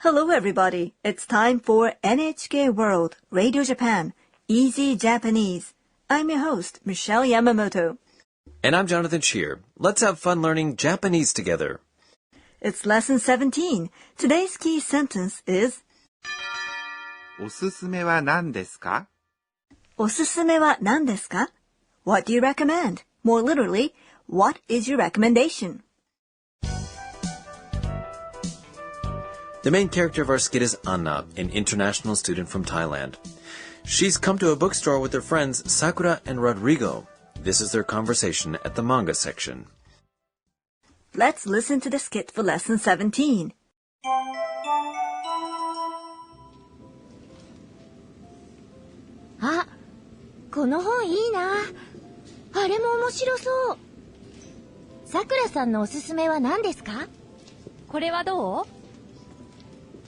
Hello everybody. It's time for NHK World Radio Japan Easy Japanese. I'm your host, Michelle Yamamoto. And I'm Jonathan Shear. Let's have fun learning Japanese together. It's lesson 17. Today's key sentence is おすすめは何ですか?おすすめは何ですか? What do you recommend? More literally, what is your recommendation? The main character of our skit is Anna, an international student from Thailand. She's come to a bookstore with her friends Sakura and Rodrigo. This is their conversation at the manga section. Let's listen to the skit for lesson 17. あ、この本いいな。あれも面白そう。さくらさんのおすすめは何ですか？これはどう？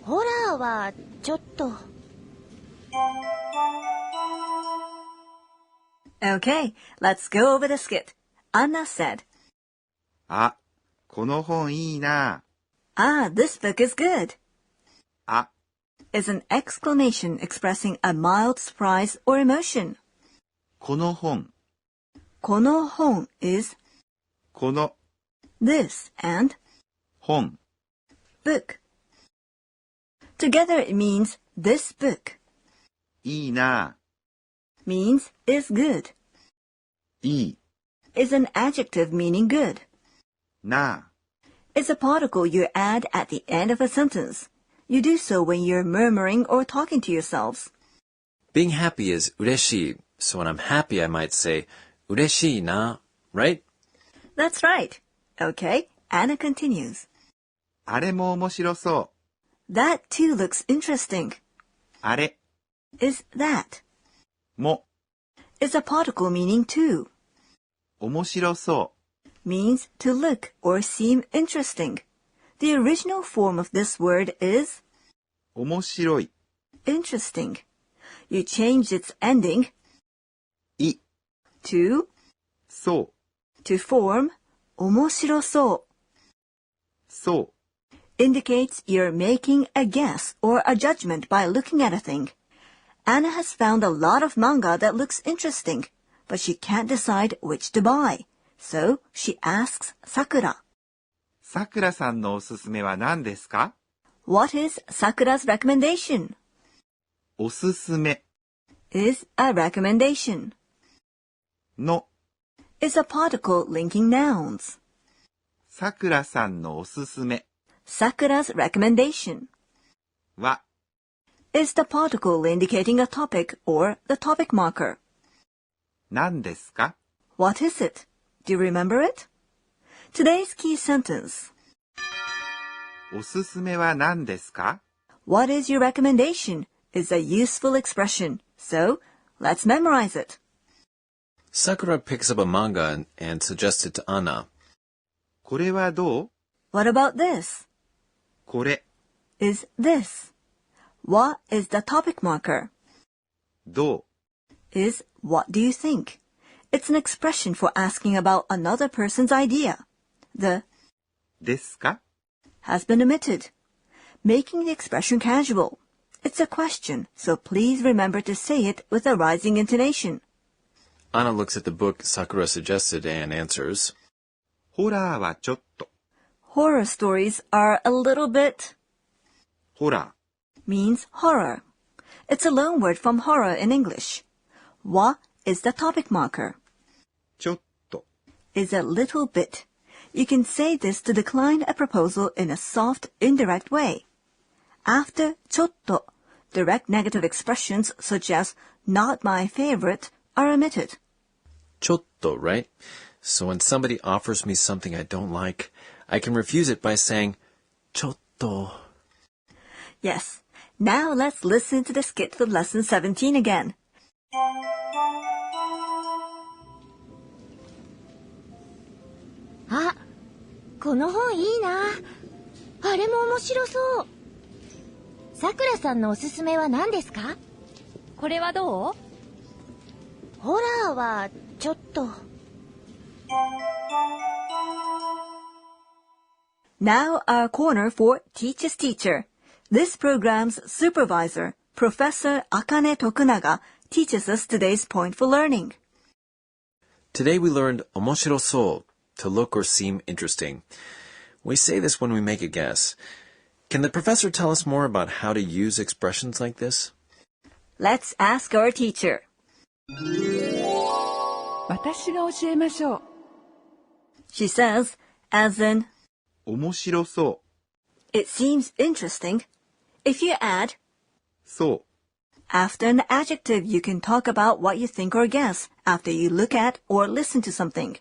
ホラーはちょっと。Okay, let's go over the skit. Anna said, あ、この本いいな。Ah, this book is good. あ is an exclamation expressing a mild surprise or emotion. この本。この本 is この this and 本。book. Together it means this book. いいな。Means is good. いい Is an adjective meaning good. な。It's a particle you add at the end of a sentence. You do so when you're murmuring or talking to yourselves. Being happy is 嬉しい. So when I'm happy, I might say 嬉しいな, right? That's right. Okay, Anna continues. あれも面白そ That too looks interesting. う。あれ Is that. も Is a particle meaning too. 面白そ Means to look or seem interesting. The original form of this word is う。面白い。 interesting. You changed its ending い to そう。 to form 面白そう. そう。 Indicates you're making a guess or a judgment by looking at a thing. Anna has found a lot of manga that looks interesting, but she can't decide which to buy. So she asks Sakura, さくらさんのおすすめは何ですか? What is Sakura's recommendation? おすすめ Is a recommendation. の Is a particle linking nouns. さくらさんのおすすめ Sakura's recommendation は is the particle indicating a topic or the topic marker. 何ですか? What is it? Do you remember it? Today's key sentence. おすすめは何ですか? What is your recommendation? Is a useful expression. So, let's memorize it. Sakura picks up a manga and suggests it to Anna. これはどう? What about this? これ Is this. What is the topic marker? どう Is what do you think? It's an expression for asking about another person's idea. The ですか? has been omitted, making the expression casual. It's a question, so please remember to say it with a rising intonation. Anna looks at the book Sakura suggested and answers, ホラーはちょっと Horror stories are a little bit ホラ means horror. It's a loan word from horror in English. Wa is the topic marker. ーちょっと Is a little bit. You can say this to decline a proposal in a soft, indirect way. After ちょっと, direct negative expressions such as not my favorite are omitted. ちょっと, right? So when somebody offers me something I don't like, I can refuse it by saying ちょっと. Yes. Now let's listen to the skit for lesson 17 again. あ、この本いいな。あれも面白そう。さくらさんのおすすめは何ですか？これはどう？ホラーはちょっと。Now our corner for Teacher's Teacher. This program's supervisor, Professor Akane Tokunaga, teaches us today's point for learning. Today we learned 面白そう, to look or seem interesting. We say this when we make a guess. Can the professor tell us more about how to use expressions like this? Let's ask our teacher. 私が教えましょう。 She says, as in, 面白そ it seems interesting. If you add う。そう。 after an adjective, you can talk about what you think or guess after you look at or listen to something.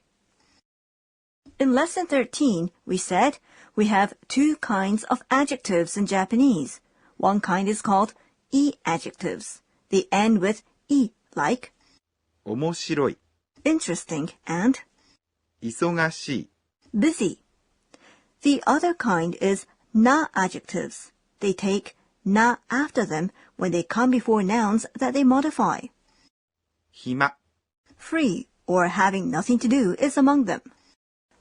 In Lesson 13, we said we have two kinds of adjectives in Japanese. One kind is called e-adjectives. They end with e, like 面白い。 interesting and 忙しい。 busy. The other kind is na-adjectives. They take na after them when they come before nouns that they modify. 暇。 Free or having nothing to do is among them.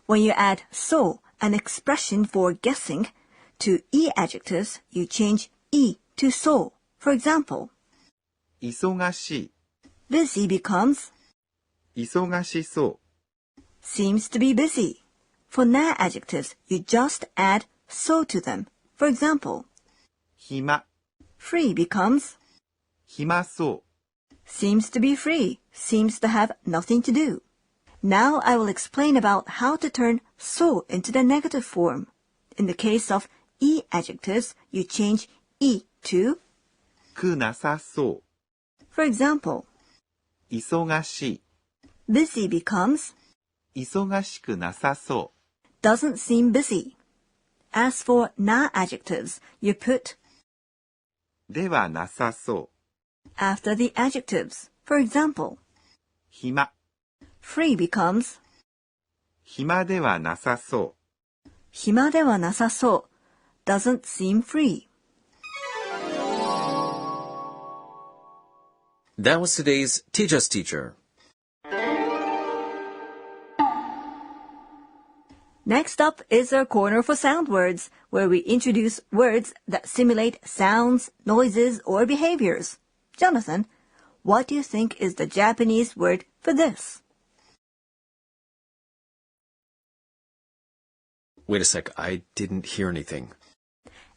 When you add so, an expression for guessing, to e-adjectives, you change e to so. For example, 忙しい。 busy becomes 忙しそう。 seems to be busy. For na-adjectives, you just add so to them. For example, 暇。 free becomes 暇そ seems to be free, seems to have nothing to do. Now I will explain about how to turn so into the negative form. In the case of e-adjectives, you change e to, う。くなさそ for example, う。忙しい。 busy becomes 忙しくなさそ doesn't seem busy. As for na-adjectives, you put う。ではなさそ after the adjectives. For example, う。暇。 free becomes 暇ではなさそ 暇ではなさそう doesn't seem free. That was today's Teach Us Teacher. Next up is our corner for sound words, where we introduce words that simulate sounds, noises, or behaviors. Jonathan, what do you think is the Japanese word for this? Wait a sec, I didn't hear anything.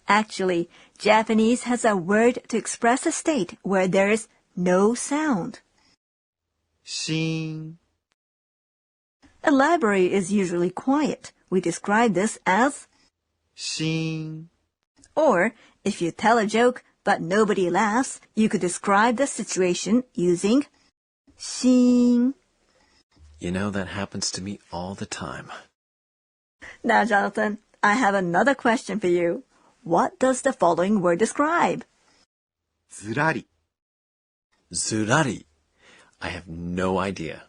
Actually, Japanese has a word to express a state where there is no sound. う。しーん。 A library is usually quiet. We describe this as, しーん。 or if you tell a joke but nobody laughs, you could describe the situation using しーん. You know, that happens to me all the time. Now, Jonathan, I have another question for you. What does the following word describe? ずらり。 Zurari. I have no idea.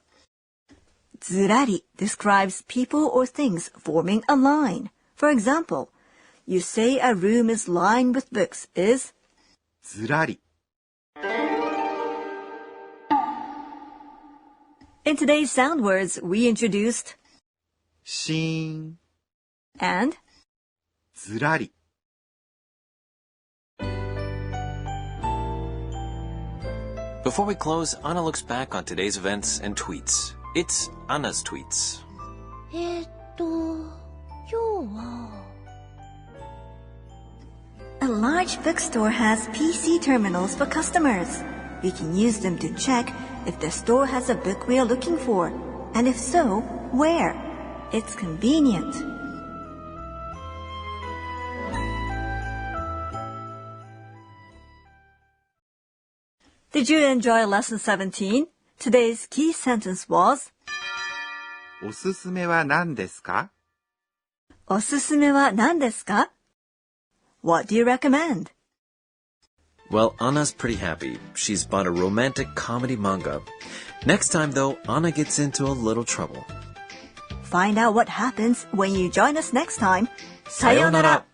Zurari describes people or things forming a line. For example, you say a room is lined with books is ずらり。 In today's sound words, we introduced しーん。 and ずらり。 Before we close, Anna looks back on today's events and tweets. It's Anna's tweets. 今日は A large bookstore has PC terminals for customers. We can use them to check if the store has a book we are looking for, and if so, where. It's convenient. Did you enjoy Lesson 17? Today's key sentence was, おすすめは何ですか おすすめは何ですか? What do you recommend? Well, Anna's pretty happy. She's bought a romantic comedy manga. Next time, though, Anna gets into a little trouble. Find out what happens when you join us next time. さようなら.